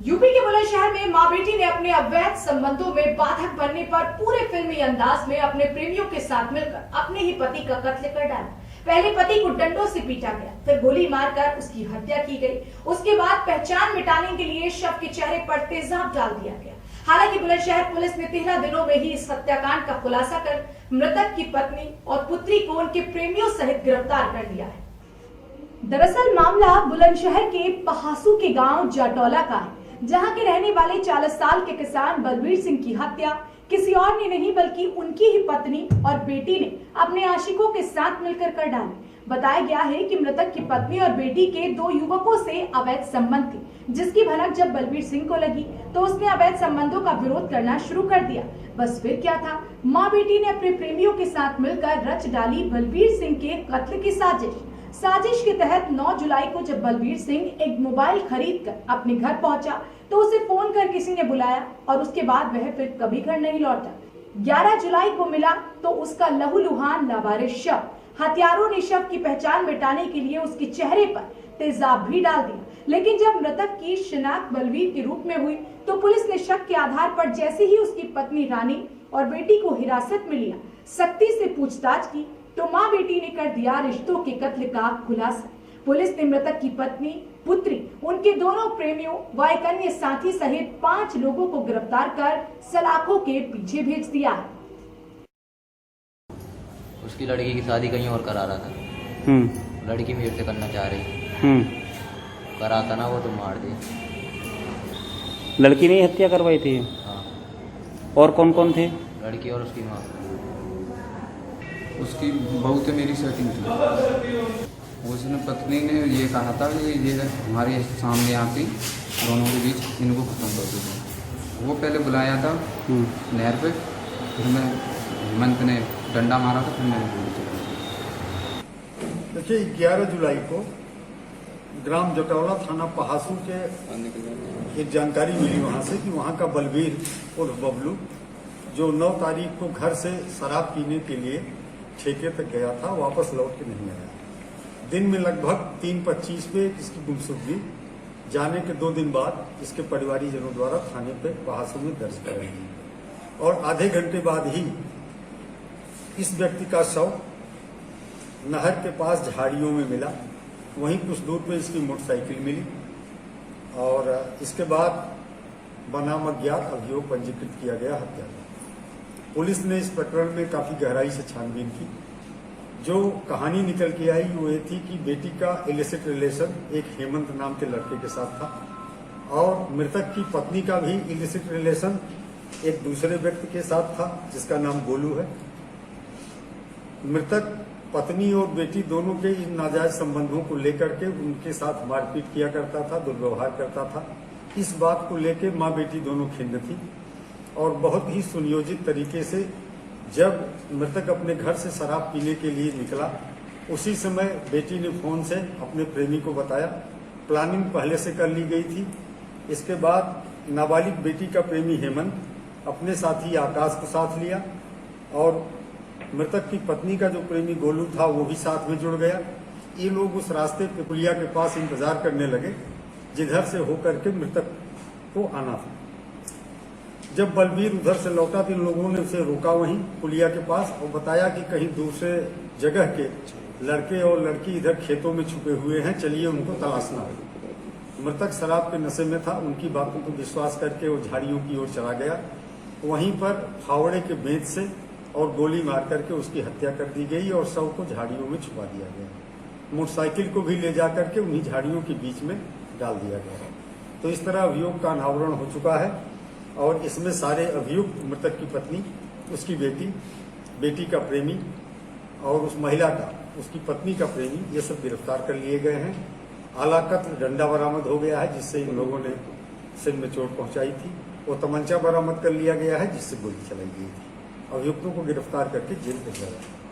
UP के बुलंदशहर में मां बेटी ने अपने अवैध संबंधों में बाधक बनने पर पूरे फिल्मी अंदाज में अपने प्रेमियों के साथ मिलकर अपने ही पति का कत्ल कर डाला। पहले पति को डंडों से पीटा गया, फिर गोली मारकर उसकी हत्या की गई। उसके बाद पहचान मिटाने के लिए शव के चेहरे पर तेजाब डाल दिया गया। हालांकि बुलंदशहर पुलिस ने 13 दिनों में ही इस हत्याकांड का खुलासा कर मृतक की पत्नी और पुत्री को उनके प्रेमियों सहित गिरफ्तार कर लिया है। दरअसल मामला बुलंदशहर के पहासू के गांव जाटौला का है, जहां के रहने वाले 40 साल के किसान बलबीर सिंह की हत्या किसी और ने नहीं बल्कि उनकी ही पत्नी और बेटी ने अपने आशिकों के साथ मिलकर कर डाली। बताया गया है कि मृतक की पत्नी और बेटी के 2 युवकों से अवैध संबंध थे, जिसकी भनक जब बलबीर सिंह को लगी तो उसने अवैध संबंधों का विरोध करना शुरू कर दिया। बस फिर क्या था, माँ बेटी ने अपने प्रेमियों के साथ मिलकर रच डाली बलबीर सिंह के कत्ल की साजिश के तहत 9 जुलाई को जब बलबीर सिंह एक मोबाइल खरीदकर अपने घर पहुंचा तो उसे फोन कर किसी ने बुलाया और उसके बाद वह फिर कभी घर नहीं लौटा। 11 जुलाई को मिला तो उसका लहूलुहान लावारिस शव। हत्यारों ने शव की पहचान मिटाने के लिए उसके चेहरे पर तेजाब भी डाल दिया, लेकिन जब मृतक की शिनाख्त बलबीर के रूप में हुई तो पुलिस ने शक के आधार पर जैसे ही उसकी पत्नी रानी और बेटी को हिरासत में लिया, सख्ती से पूछताछ की तो मां बेटी ने कर दिया रिश्तों के कत्ल का खुलासा। पुलिस ने मृतक की पत्नी, पुत्री, उनके दोनों प्रेमियों व एक अन्य साथी सहित 5 लोगों को गिरफ्तार कर सलाखों के पीछे भेज दिया है। उसकी लड़की की शादी कहीं और करा रहा था। लड़की मेरे से करना चाह रही। करा था ना वो तो मार दी। लड़की ने हत्या करवाई थी? हाँ। और कौन कौन थे? लड़की और उसकी माँ। उसकी बहू से मेरी सेटिंग थी। उसने पत्नी ने ये कहा था कि ये हमारे सामने आके दोनों के बीच इनको खत्म कर दीजिए। वो पहले बुलाया था नहर पे, फिर मैं हेमंत ने डंडा मारा था, फिर मैंने गोली चलाई। देखिए 11 जुलाई को ग्राम जटौला थाना पहासू के एक जानकारी मिली वहाँ से कि वहाँ का बलबीर उर्फ बबलू जो 9 तारीख को घर से शराब पीने के लिए ठेके तक गया था, वापस लौट के नहीं आया। दिन में लगभग 3:25 पे इसकी गुमशुदगी जाने के 2 दिन बाद इसके परिवारीजनों द्वारा थाने पे पहासू में दर्ज कराई गई और आधे घंटे बाद ही इस व्यक्ति का शव नहर के पास झाड़ियों में मिला। वहीं कुछ दूर पे इसकी मोटरसाइकिल मिली और इसके बाद बनाम अज्ञात अभियोग पंजीकृत किया गया हत्या का। पुलिस ने इस प्रकरण में काफी गहराई से छानबीन की। जो कहानी निकल के आई वो ये थी कि बेटी का इलिसिट रिलेशन एक हेमंत नाम के लड़के के साथ था और मृतक की पत्नी का भी इलिसिट रिलेशन एक दूसरे व्यक्ति के साथ था जिसका नाम गोलू है। मृतक पत्नी और बेटी दोनों के इन नाजायज संबंधों को लेकर के उनके साथ मारपीट किया करता था, दुर्व्यवहार करता था। इस बात को लेकर माँ बेटी दोनों खिन्न थी और बहुत ही सुनियोजित तरीके से जब मृतक अपने घर से शराब पीने के लिए निकला, उसी समय बेटी ने फोन से अपने प्रेमी को बताया। प्लानिंग पहले से कर ली गई थी। इसके बाद नाबालिग बेटी का प्रेमी हेमंत अपने साथी आकाश को साथ लिया और मृतक की पत्नी का जो प्रेमी गोलू था वो भी साथ में जुड़ गया। ये लोग उस रास्ते पे पुलिया के पास इंतजार करने लगे जिधर से होकर के मृतक को आना था। जब बलबीर उधर से लौटा तो इन लोगों ने उसे रोका वहीं पुलिया के पास और बताया कि कहीं दूसरे जगह के लड़के और लड़की इधर खेतों में छुपे हुए हैं, चलिए उनको तलाशना है। मृतक शराब के नशे में था, उनकी बातों को विश्वास करके वो झाड़ियों की ओर चला गया। वहीं पर फावड़े के बेंच से और गोली मार करके उसकी हत्या कर दी गई और शव को झाड़ियों में छुपा दिया गया। मोटरसाइकिल को भी ले जा करके उन्हीं झाड़ियों के बीच में डाल दिया गया। तो इस तरह अभियोग का अनावरण हो चुका है और इसमें सारे अभियुक्त मृतक की पत्नी, उसकी बेटी, बेटी का प्रेमी और उस महिला का, उसकी पत्नी का प्रेमी, ये सब गिरफ्तार कर लिए गए हैं। आला कत्ल डंडा बरामद हो गया है जिससे इन लोगों ने सिर में चोट पहुंचाई थी। वो तमंचा बरामद कर लिया गया है जिससे गोली चलाई गई थी। अभियुक्तों को गिरफ्तार करके जेल भेजा गया।